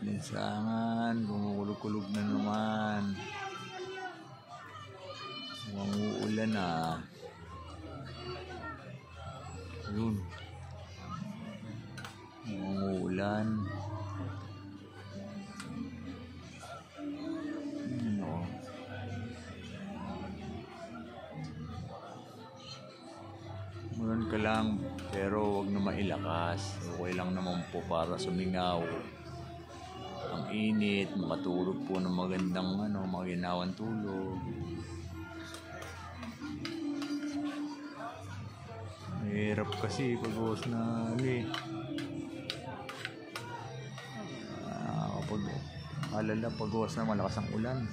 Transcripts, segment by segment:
Minsangan, kumukulog-kulog na naman. Mukhang uulan na. Yun. Mukhang uulan. Mulan ka lang, pero wag na mailakas. Okay lang naman po para sumingaw. Ang init, makatulog po ng magandang maginawang tulog. Mahirap kasi pag-uwas na kapag alala pag-uwas na malakas ang ulan.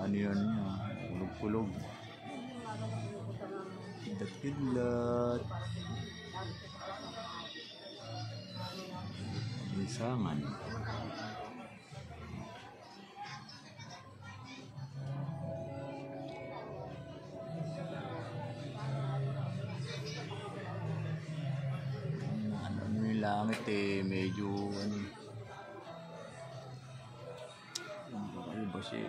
Ano yun niya, kulog-kulog. Kidlat-kidlat. Minsangan. Yung langit medyo ba siya?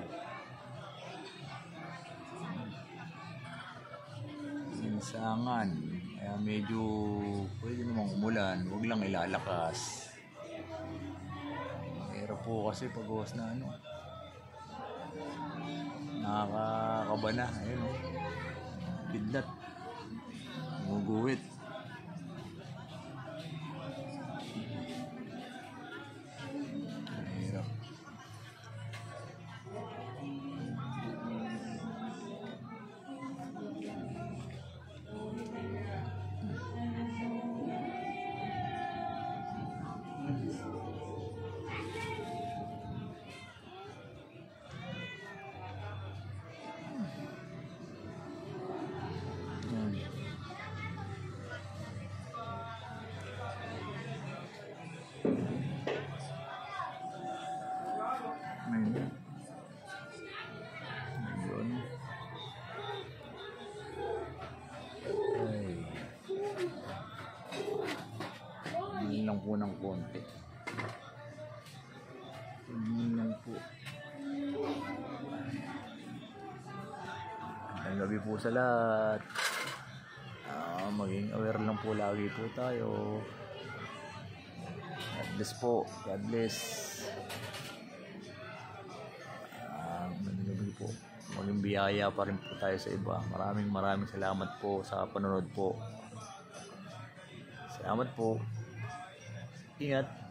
Minsangan, kaya medyo pwede namang umulan, huwag lang ilalakas. Mahirap po kasi pag-uwas na nakakakaba na. Ayun kidlat, guguhit. Mahirap. Ayun. Ayun lang po ng konti. Ayun lang po. Ang gabi po sa lahat. Maging aware lang po lagi po tayo. God bless po. God bless. Gabi po. Maging biyaya pa rin po tayo sa iba. Maraming salamat po sa panonood po. Salamat po. Ingat.